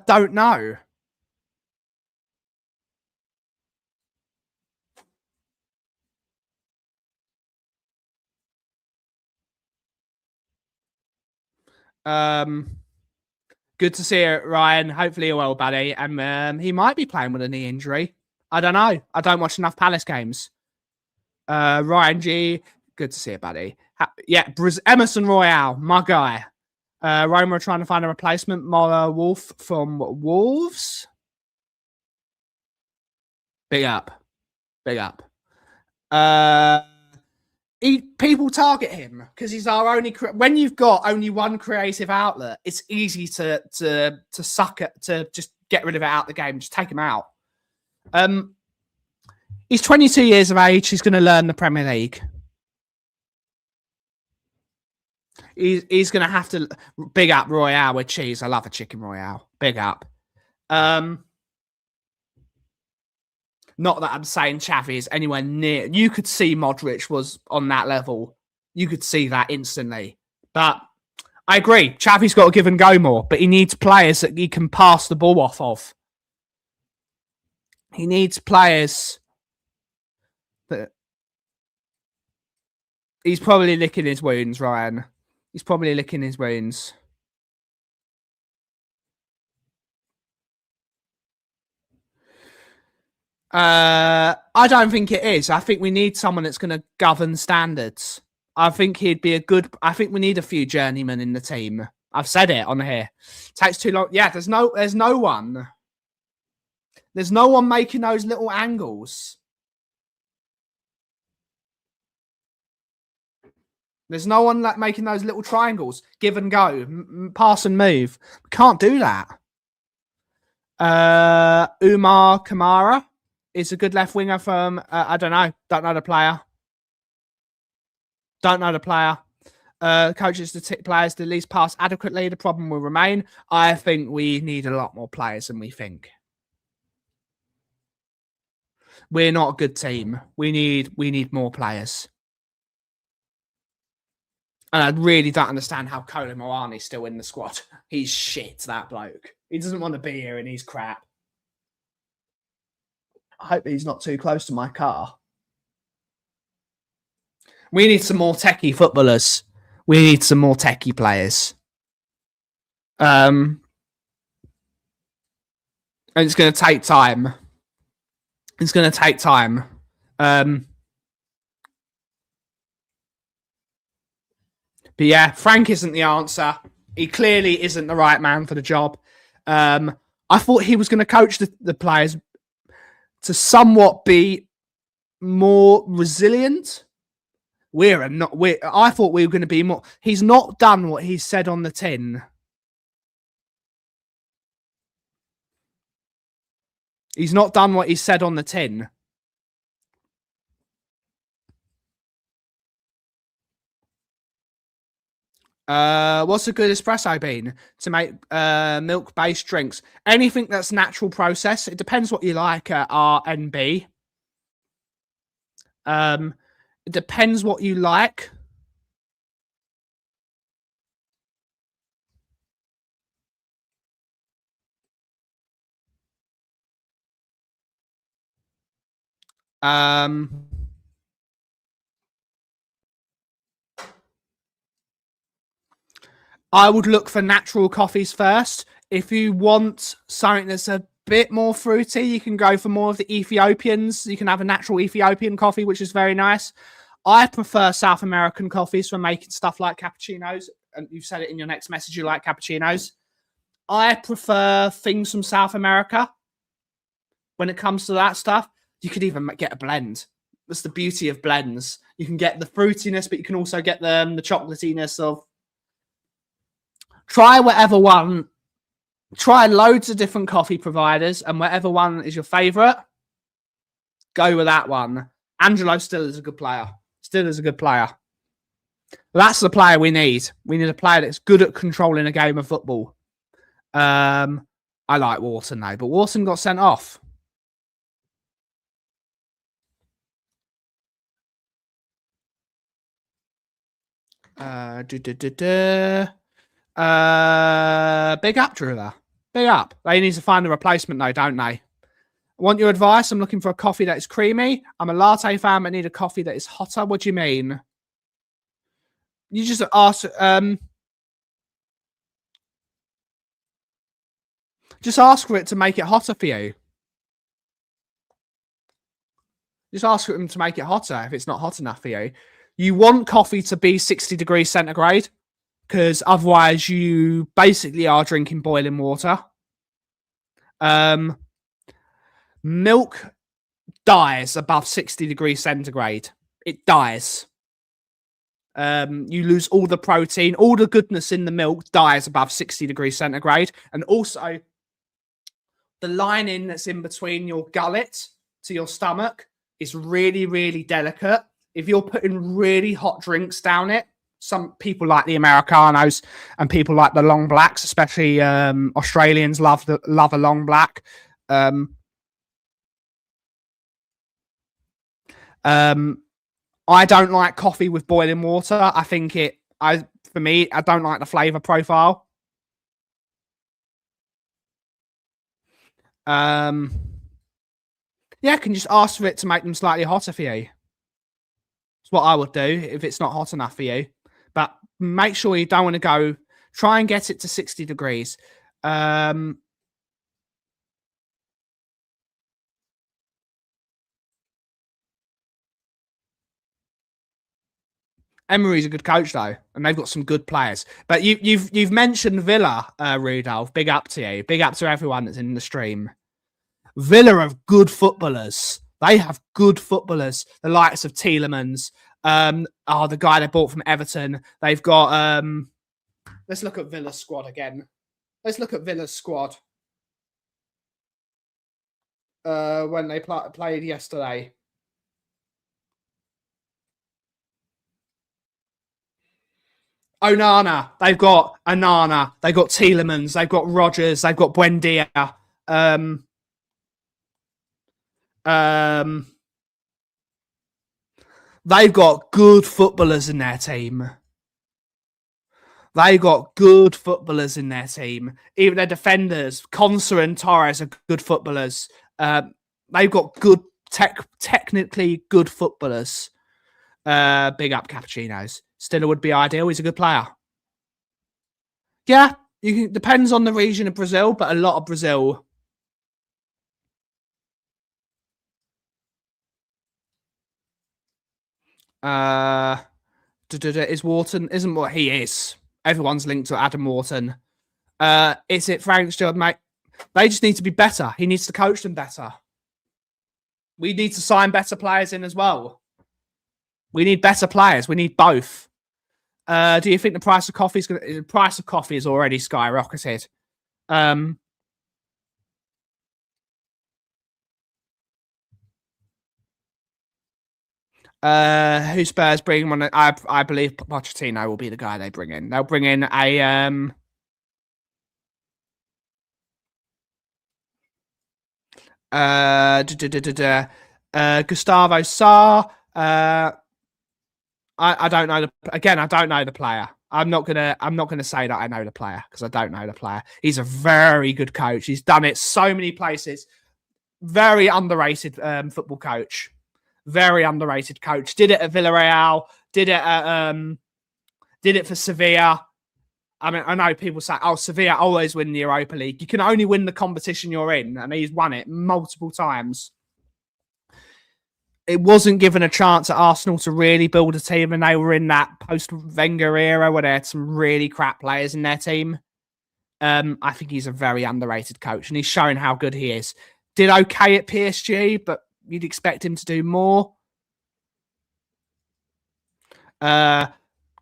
don't know. Good to see it, Ryan. Hopefully you're well, buddy. And he might be playing with a knee injury. I don't know. I don't watch enough Palace games. Ryan G, good to see it, buddy. Emerson Royale, my guy. Roma are trying to find a replacement. Mola Wolf from Wolves. Big up. People target him because he's our only. When you've got only one creative outlet, it's easy to suck it, to just get rid of it out the game, just take him out. He's 22 years of age. He's going to learn the Premier League. He's going to have to big up Royale with cheese. I love a chicken Royale. Big up. Not that I'm saying Xavi is anywhere near. You could see Modric was on that level. You could see that instantly. But I agree. Xavi's got to give and go more. But he needs players that he can pass the ball off of. He needs players that... He's probably licking his wounds, Ryan. He's probably licking his wounds. I don't think it is. I think we need someone that's going to govern standards. I think he'd be I think we need a few journeymen in the team. I've said it on here. Takes too long. Yeah, there's no one. There's no one making those little angles. There's no one making those little triangles. Give and go. Pass and move. We can't do that. Umar Kamara is a good left winger from, I don't know. Don't know the player. Coaches to tick players to at least pass adequately. The problem will remain. I think we need a lot more players than we think. We're not a good team. We need more players. And I really don't understand how Kolo Muani's still in the squad. He's shit, that bloke. He doesn't want to be here and he's crap. I hope he's not too close to my car. We need some more techie footballers. We need some more techie players. And it's going to take time. But yeah, Frank isn't the answer. He clearly isn't the right man for the job. I thought he was going to coach the players to somewhat be more resilient. I thought we were going to be more. He's not done what he said on the tin. He's not done what he said on the tin. What's a good espresso bean to make milk-based drinks? Anything that's natural process. It depends what you like at R and B. It depends what you like. I would look for natural coffees first. If you want something that's a bit more fruity, you can go for more of the Ethiopians. You can have a natural Ethiopian coffee, which is very nice. I prefer South American coffees for making stuff like cappuccinos. And you've said it in your next message, you like cappuccinos. I prefer things from South America. When it comes to that stuff, you could even get a blend. That's the beauty of blends. You can get the fruitiness, but you can also get the chocolatiness of. Try whatever one. Try loads of different coffee providers, and whatever one is your favorite, go with that one. Angelo still is a good player. Still is a good player. That's the player we need. We need a player that's good at controlling a game of football. I like Wharton though, but Wharton got sent off. Big up, Driller. Big up. They need to find a replacement though, don't they? Want your advice? I'm looking for a coffee that is creamy. I'm a latte fan, but need a coffee that is hotter. What do you mean? You just ask. Just ask for it to make it hotter for you. Just ask for them to make it hotter if it's not hot enough for you. You want coffee to be 60 degrees centigrade because otherwise you basically are drinking boiling water. Milk dies above 60 degrees centigrade. It dies. You lose all the protein, all the goodness in the milk dies above 60 degrees centigrade. And also the lining that's in between your gullet to your stomach is really, really delicate. If you're putting really hot drinks down it, some people like the Americanos and people like the long blacks, especially Australians love a long black. I don't like coffee with boiling water. I think for me, I don't like the flavor profile. Yeah, can you just ask for it to make them slightly hotter for you? It's what I would do if it's not hot enough for you. But make sure you don't want to go. Try and get it to 60 degrees. Emery's a good coach though, and they've got some good players. But you've mentioned Villa, Rudolph. Big up to you. Big up to everyone that's in the stream. Villa have good footballers. They have good footballers. The likes of Tielemans. The guy they bought from Everton. They've got. Let's look at Villa's squad again. Let's look at Villa's squad. When they played yesterday. Onana. They've got Onana. They've got Tielemans. They've got Rogers. They've got Buendia. They've got good footballers in their team. They've got good footballers in their team. Even their defenders, Konsa and Torres, are good footballers. They've got good, technically good footballers. Big up Cappuccinos. Stiller would be ideal. He's a good player. Yeah, depends on the region of Brazil, but a lot of Brazil. Is Wharton isn't what he is. Everyone's linked to Adam Wharton. Is it Frank Stewart, mate? They just need to be better. He needs to coach them better. We need to sign better players in as well. We need better players. We need both. Do you think the price of coffee the price of coffee is already skyrocketed? Who Spurs bring one? I believe Pochettino will be the guy they bring in. They'll bring in a Gustavo Sarr. I don't know I don't know the player. I'm not gonna say that I know the player because I don't know the player. He's a very good coach. He's done it so many places. Very underrated football coach. Very underrated coach. Did it at Villarreal. Did it for Sevilla. I mean, I know people say, "Oh, Sevilla always win the Europa League." You can only win the competition you're in, and he's won it multiple times. It wasn't given a chance at Arsenal to really build a team, and they were in that post-Wenger era where they had some really crap players in their team. I think he's a very underrated coach, and he's shown how good he is. Did okay at PSG, but you'd expect him to do more.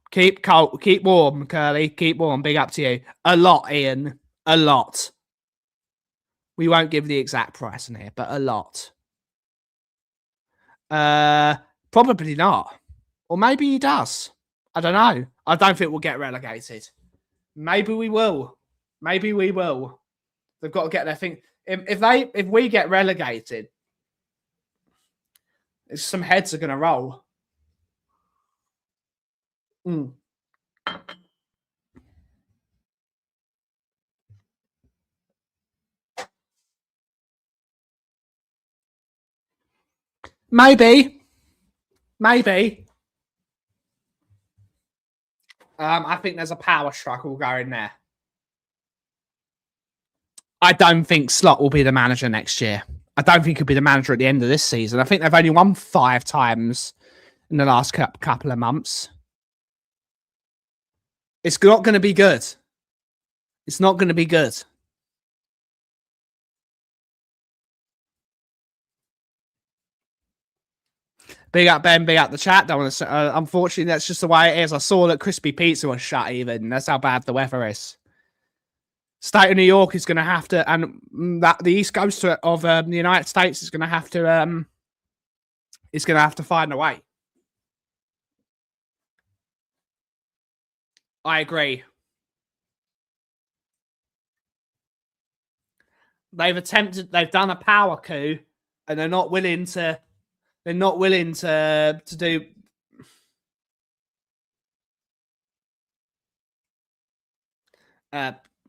Keep cold, keep warm, Curly. Keep warm. Big up to you. A lot, Ian. A lot. We won't give the exact price in here, but a lot. Probably not. Or maybe he does. I don't know. I don't think we'll get relegated. Maybe we will. Maybe we will. They've got to get their thing. If we get relegated, some heads are going to roll. Maybe. I think there's a power struggle going there. I don't think Slot will be the manager next year. I don't think he'll be the manager at the end of this season. I think they've only won 5 times in the last couple of months. It's not going to be good. It's not going to be good. Big up, Ben. Big up the chat. Don't want to. Unfortunately, that's just the way it is. I saw that Crispy Pizza was shut even. That's how bad the weather is. State of New York is going to have to, and that the East Coast of the United States is going to have to, find a way. I agree. They've done a power coup, and they're not willing to do.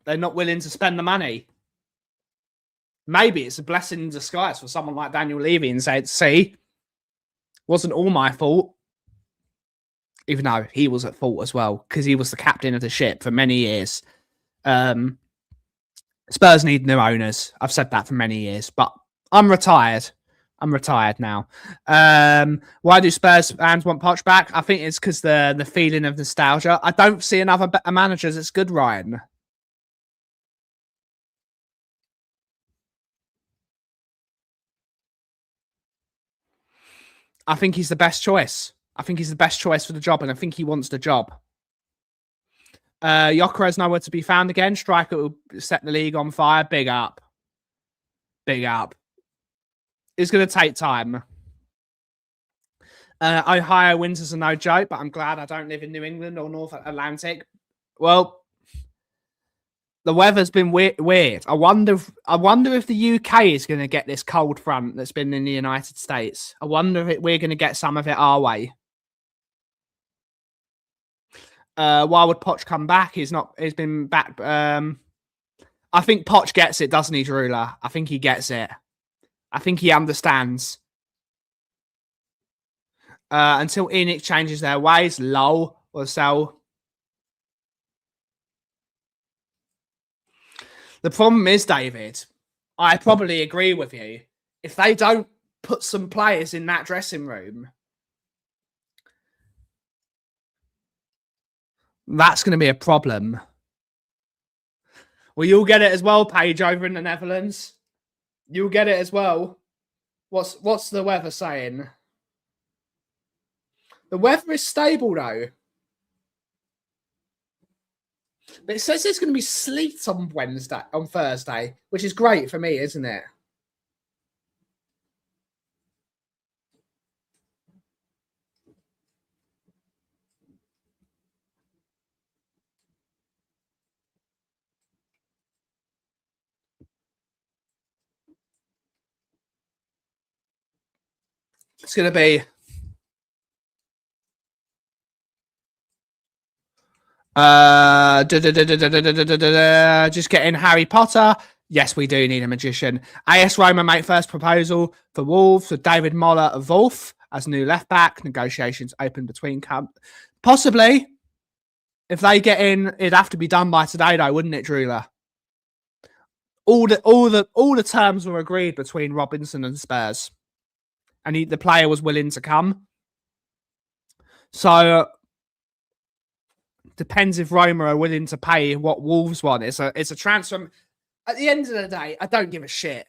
They're not willing to spend the money. Maybe it's a blessing in disguise for someone like Daniel Levy and say, "See, wasn't all my fault." Even though he was at fault as well, because he was the captain of the ship for many years. Spurs need new owners. I've said that for many years, but I'm retired. I'm retired now. Why do Spurs fans want Poch back? I think it's because the feeling of nostalgia. I don't see another better manager that's good, Ryan. I think he's the best choice. I think he's the best choice for the job, and I think he wants the job. Gyökeres nowhere to be found again. Striker will set the league on fire. Big up. Big up. It's going to take time. Ohio winters are no joke, but I'm glad I don't live in New England or North Atlantic. Well, the weather's been weird. I wonder if the UK is going to get this cold front that's been in the United States. I wonder if we're going to get some of it our way. Why would Poch come back? He's been back. I think Poch gets it, doesn't he, Drula? I think he gets it. I think he understands. Until Enix changes their ways, lol, or so. The problem is, David, I probably agree with you. If they don't put some players in that dressing room, that's going to be a problem. Well, you'll get it as well, Paige, over in the Netherlands. You'll get it as well. What's the weather saying? The weather is stable, though. But it says there's going to be sleet on Thursday, which is great for me, isn't it? It's going to be just getting Harry Potter. Yes, we do need a magician. AS Roma make first proposal for Wolves with David Moller of Wolf as new left back. Negotiations open between possibly. If they get in, it'd have to be done by today, though, wouldn't it, Drula? All the terms were agreed between Robinson and Spurs, and the player was willing to come. So depends if Roma are willing to pay what Wolves want. It's a transfer. At the end of the day, I don't give a shit.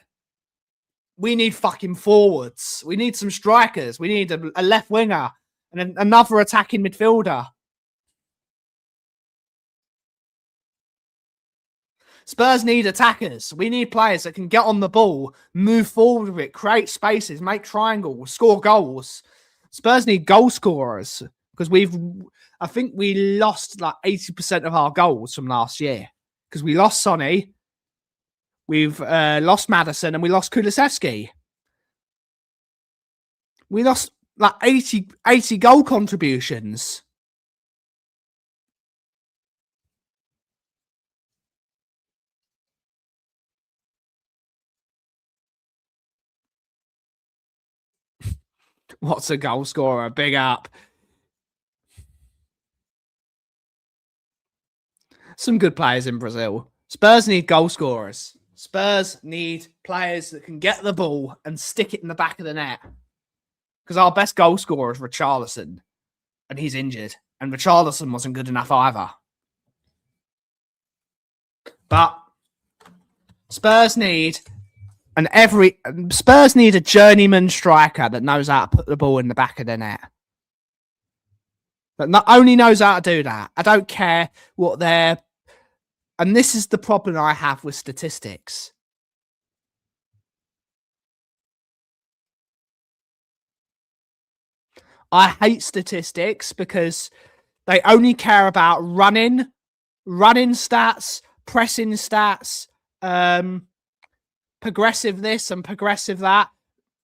We need fucking forwards. We need some strikers. We need a left winger and another attacking midfielder. Spurs need attackers. We need players that can get on the ball, move forward with it, create spaces, make triangles, score goals. Spurs need goal scorers because I think we lost like 80% of our goals from last year because we lost Sonny, we've lost Maddison, and we lost Kulusevski. We lost like 80 goal contributions. What's a goal scorer? Big up. Some good players in Brazil. Spurs need goal scorers. Spurs need players that can get the ball and stick it in the back of the net. Because our best goal scorer is Richarlison. And he's injured. And Richarlison wasn't good enough either. But Spurs need a journeyman striker that knows how to put the ball in the back of the net. But not only knows how to do that. I don't care what they're... And this is the problem I have with statistics. I hate statistics because they only care about running stats, pressing stats, progressive this and progressive that.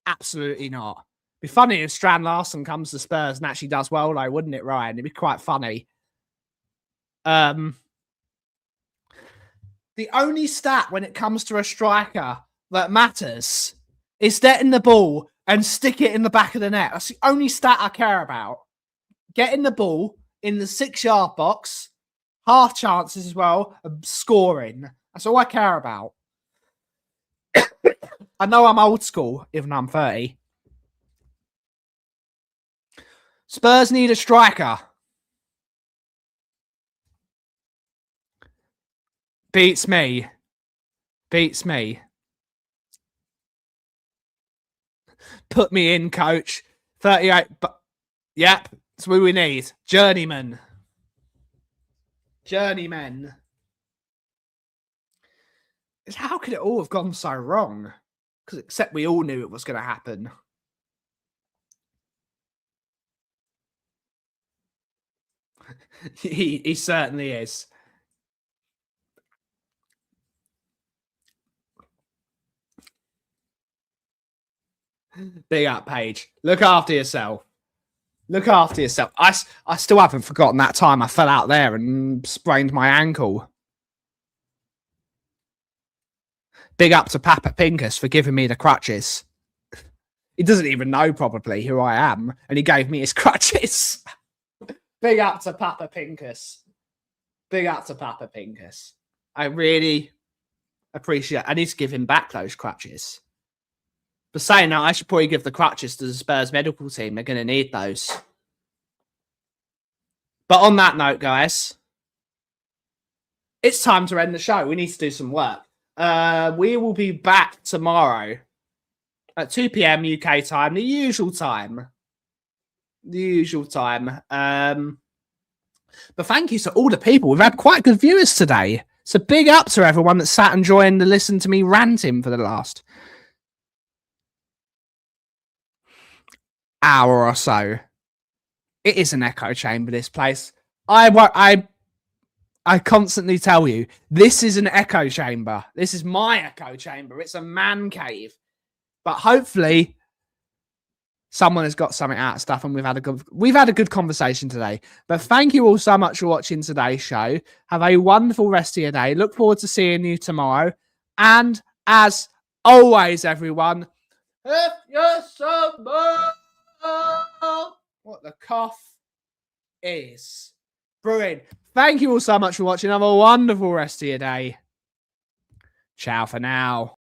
Absolutely not. It'd be funny if Strand Larsen comes to Spurs and actually does well, though, wouldn't it, Ryan? It'd be quite funny. The only stat when it comes to a striker that matters is getting the ball and stick it in the back of the net. That's the only stat I care about. Getting the ball in the 6-yard box, half chances as well, and scoring. That's all I care about. I know I'm old school, even though I'm 30. Spurs need a striker. Beats me. Put me in, coach. 38. But yep, that's what we need. Journeyman. How could it all have gone so wrong? Because except we all knew it was going to happen. He certainly is. Big up, Paige. Look after yourself. I still haven't forgotten that time I fell out there and sprained my ankle. Big up to Papa Pincus for giving me the crutches. He doesn't even know probably who I am, and he gave me his crutches. Big up to Papa Pincus. I really appreciate it. I need to give him back those crutches. But saying that, I should probably give the crutches to the Spurs medical team. They're going to need those. But on that note, guys, it's time to end the show. We need to do some work. We will be back tomorrow at 2 p.m. UK time, the usual time. But thank you to all the people. We've had quite good viewers today. So big up to everyone that sat and joined to listen to me ranting for the last hour or so. It is an echo chamber, this place. I constantly tell you, this is an echo chamber. This is my echo chamber. It's a man cave. But hopefully, someone has got something out of stuff, and we've had a good conversation today. But thank you all so much for watching today's show. Have a wonderful rest of your day. Look forward to seeing you tomorrow. And as always, everyone, if you're summer, what the cough is brewing. Thank you all so much for watching. Have a wonderful rest of your day. Ciao for now.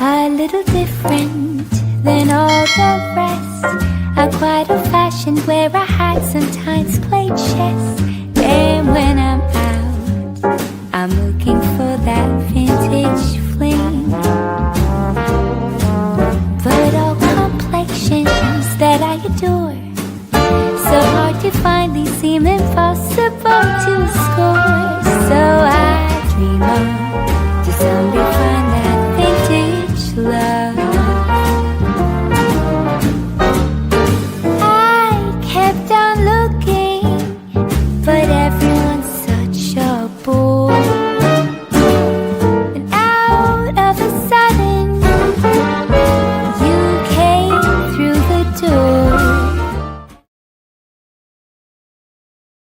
A little different than all the rest. I'm quite old-fashioned where I had sometimes played chess. And when I'm out, I'm looking for that vintage fling. But all complexions that I adore, so hard to find, they seem impossible to score. So I dream of